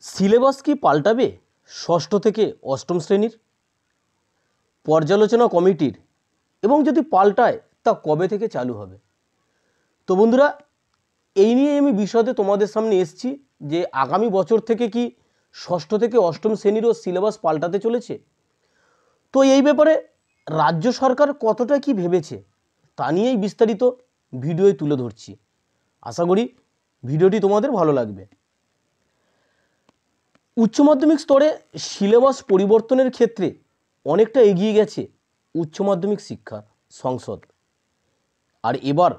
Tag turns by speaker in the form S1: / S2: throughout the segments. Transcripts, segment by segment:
S1: Syllabus কি পাল্টাবে ষষ্ঠ থেকে অষ্টম শ্রেণীর? পর্যালোচনা কমিটির, এবং যদি পাল্টায় তা কবে থেকে চালু হবে? তো বন্ধুরা, এই নিয়ে আমি বিশদে তোমাদের সামনে এসেছি যে আগামী বছর থেকে কি ষষ্ঠ থেকে অষ্টম শ্রেণীরও সিলেবাস পাল্টাতে চলেছে। তো এই ব্যাপারে রাজ্য সরকার কতটা কি ভেবেছে তা নিয়েই বিস্তারিত ভিডিওয় তুলে ধরছি। আশা করি ভিডিওটি তোমাদের ভালো লাগবে। উচ্চ মাধ্যমিক স্তরে সিলেবাস পরিবর্তনের ক্ষেত্রে অনেকটা এগিয়ে গেছে উচ্চ মাধ্যমিক শিক্ষা সংসদ। আর এবার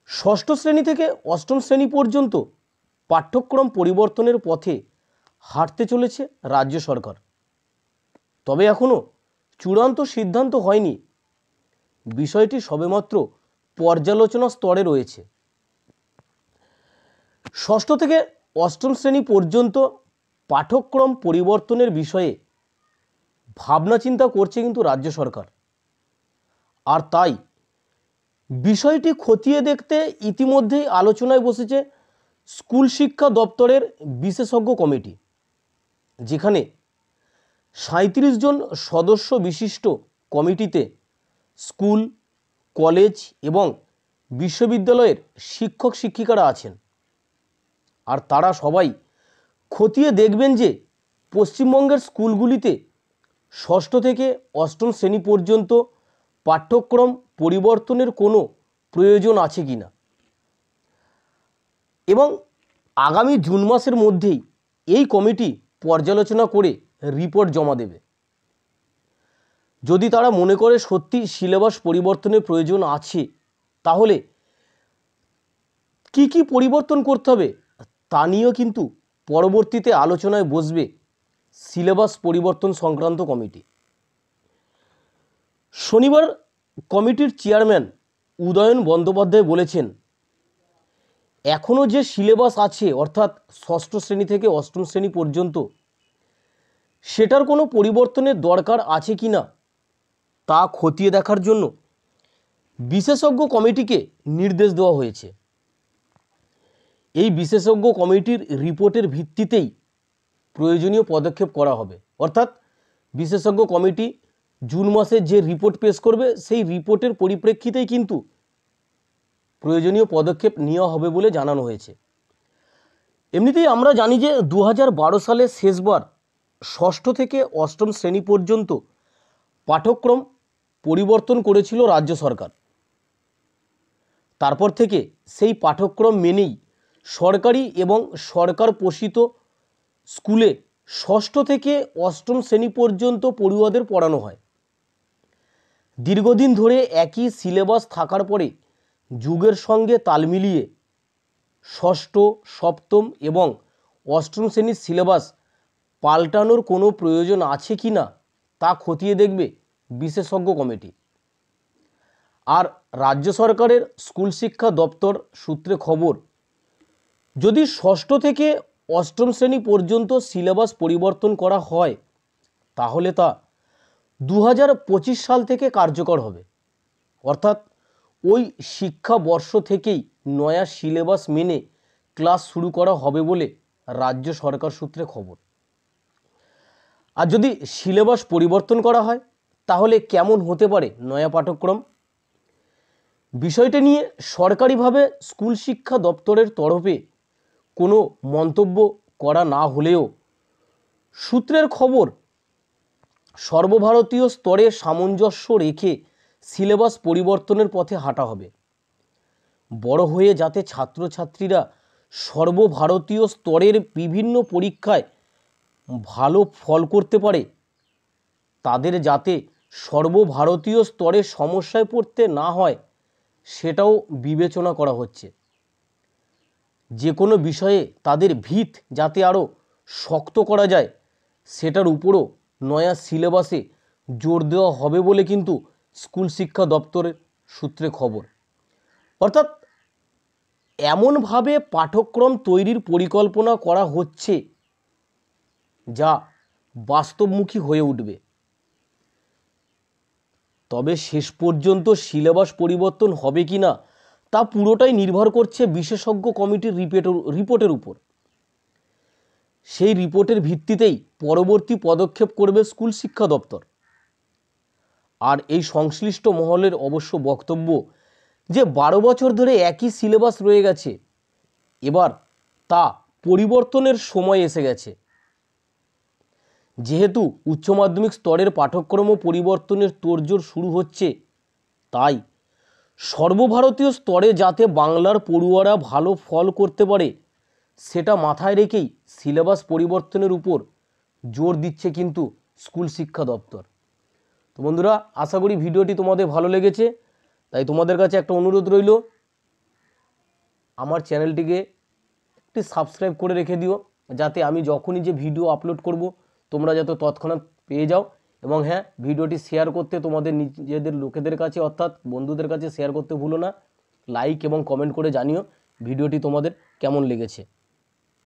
S1: ষষ্ঠ শ্রেণী থেকে অষ্টম শ্রেণী পর্যন্ত পাঠ্যক্রম পরিবর্তনের পথে হাঁটতে চলেছে রাজ্য সরকার। তবে এখনও চূড়ান্ত সিদ্ধান্ত হয়নি, বিষয়টি সবেমাত্র পর্যালোচনা স্তরে রয়েছে। ষষ্ঠ থেকে অষ্টম শ্রেণী পর্যন্ত পাঠ্যক্রম পরিবর্তনের বিষয়ে ভাবনা চিন্তা করছে কিন্তু রাজ্য সরকার। আর তাই বিষয়টি খতিয়ে দেখতে ইতিমধ্যেই আলোচনায় বসেছে স্কুল শিক্ষা দপ্তরের বিশেষজ্ঞ কমিটি, যেখানে ৩৭ জন সদস্য বিশিষ্ট কমিটিতে স্কুল, কলেজ এবং বিশ্ববিদ্যালয়ের শিক্ষক শিক্ষিকারা আছেন। আর তারা সবাই খতিয়ে দেখবেন যে পশ্চিমবঙ্গের স্কুলগুলিতে ষষ্ঠ থেকে অষ্টম শ্রেণী পর্যন্ত পাঠ্যক্রম পরিবর্তনের কোনো প্রয়োজন আছে কি না, এবং আগামী জুন মাসের মধ্যেই এই কমিটি পর্যালোচনা করে রিপোর্ট জমা দেবে। যদি তারা মনে করে সত্যি সিলেবাস পরিবর্তনের প্রয়োজন আছে, তাহলে কি কি পরিবর্তন করতে হবে তা নিয়েও কিন্তু পরবর্তীতে আলোচনায় বসবে সিলেবাস পরিবর্তন সংক্রান্ত কমিটি। শনিবার কমিটির চেয়ারম্যান উদয়ন বন্দ্যোপাধ্যায় বলেছেন, এখনও যে সিলেবাস আছে অর্থাৎ ষষ্ঠ শ্রেণী থেকে অষ্টম শ্রেণী পর্যন্ত, সেটার কোনো পরিবর্তনের দরকার আছে কি না তা খতিয়ে দেখার জন্য বিশেষজ্ঞ কমিটিকে নির্দেশ দেওয়া হয়েছে। এই বিশেষজ্ঞ কমিটির রিপোর্টের ভিত্তিতেই প্রয়োজনীয় পদক্ষেপ করা হবে। অর্থাৎ বিশেষজ্ঞ কমিটি জুন মাসে যে রিপোর্ট পেশ করবে, সেই রিপোর্টের পরিপ্রেক্ষিতেই কিন্তু প্রয়োজনীয় পদক্ষেপ নেওয়া হবে বলে জানানো হয়েছে। এমনিতেই আমরা জানি যে 2012 সালে শেষবার ষষ্ঠ থেকে অষ্টম শ্রেণী পর্যন্ত পাঠ্যক্রম পরিবর্তন করেছিল রাজ্য সরকার। তারপর থেকে সেই পাঠ্যক্রম মেনেই সরকারি এবং সরকার পোষিত স্কুলে ষষ্ঠ থেকে অষ্টম শ্রেণী পর্যন্ত পড়ুয়াদের পড়ানো হয়। দীর্ঘদিন ধরে একই সিলেবাস থাকার পরে যুগের সঙ্গে তাল মিলিয়ে ষষ্ঠ, সপ্তম এবং অষ্টম শ্রেণীর সিলেবাস পাল্টানোর কোনো প্রয়োজন আছে কি না তা খতিয়ে দেখবে বিশেষজ্ঞ কমিটি। আর রাজ্য সরকারের স্কুল শিক্ষা দপ্তর সূত্রে খবর, যদি ষষ্ঠ থেকে অষ্টম শ্রেণী পর্যন্ত সিলেবাস পরিবর্তন করা হয়, তাহলে তা 2025 সাল থেকে কার্যকর হবে। অর্থাৎ ওই শিক্ষাবর্ষ থেকেই নয়া সিলেবাস মেনে ক্লাস শুরু করা হবে বলে রাজ্য সরকার সূত্রে খবর। আর যদি সিলেবাস পরিবর্তন করা হয়, তাহলে কেমন হতে পারে নয়া পাঠ্যক্রম? বিষয়টা নিয়ে সরকারিভাবে স্কুল শিক্ষা দপ্তরের তরফে কোনো মন্তব্য করা না হলেও সূত্রের খবর, সর্বভারতীয় স্তরে সামঞ্জস্য রেখে সিলেবাস পরিবর্তনের পথে হাঁটা হবে। বড় হয়ে যাতে ছাত্রছাত্রীরা সর্বভারতীয় স্তরের বিভিন্ন পরীক্ষায় ভালো ফল করতে পারে, তাদের যাতে সর্বভারতীয় স্তরে সমস্যায় পড়তে না হয়, সেটাও বিবেচনা করা হচ্ছে। যে কোনো বিষয়ে তাদের ভিত যাতে আরও শক্ত করা যায়, সেটার উপরও নয়া সিলেবাসে জোর দেওয়া হবে বলে কিন্তু স্কুল শিক্ষা দপ্তরের সূত্রে খবর। অর্থাৎ এমনভাবে পাঠ্যক্রম তৈরির পরিকল্পনা করা হচ্ছে যা বাস্তবমুখী হয়ে উঠবে। তবে শেষ পর্যন্ত সিলেবাস পরিবর্তন হবে কি না তা পুরোটাই নির্ভর করছে বিশেষজ্ঞ কমিটির রিপোর্টের উপর। সেই রিপোর্টের ভিত্তিতেই পরবর্তী পদক্ষেপ করবে স্কুল শিক্ষা দপ্তর। আর এই সংশ্লিষ্ট মহলের অবশ্য বক্তব্য যে 12 বছর ধরে একই সিলেবাস রয়ে গেছে, এবার তা পরিবর্তনের সময় এসে গেছে। যেহেতু উচ্চ মাধ্যমিক স্তরের পাঠ্যক্রম পরিবর্তনের তোড়জোড় শুরু হচ্ছে, তাই সর্বভারতীয় স্তরে যাতে বাংলার পড়ুয়ারা ভালো ফল করতে পারে সেটা মাথায় রেখেই সিলেবাস পরিবর্তনের উপর জোর দিচ্ছে কিন্তু স্কুল শিক্ষা দপ্তর। তো বন্ধুরা, আশা করি ভিডিওটি তোমাদের ভালো লেগেছে। তাই তোমাদের কাছে একটা অনুরোধ রইল, আমার চ্যানেলটিকে একটি সাবস্ক্রাইব করে রেখে দিও, যাতে আমি যখনই যে ভিডিও আপলোড করব তোমরা যাতে তৎক্ষণাৎ পেয়ে যাও। এবং হ্যাঁ, ভিডিওটি শেয়ার করতে তোমাদের নিজেদের লোকেদের কাছে অর্থাৎ বন্ধুদের কাছে শেয়ার করতে ভুলো না। লাইক এবং কমেন্ট করে জানিও ভিডিওটি তোমাদের কেমন লেগেছে।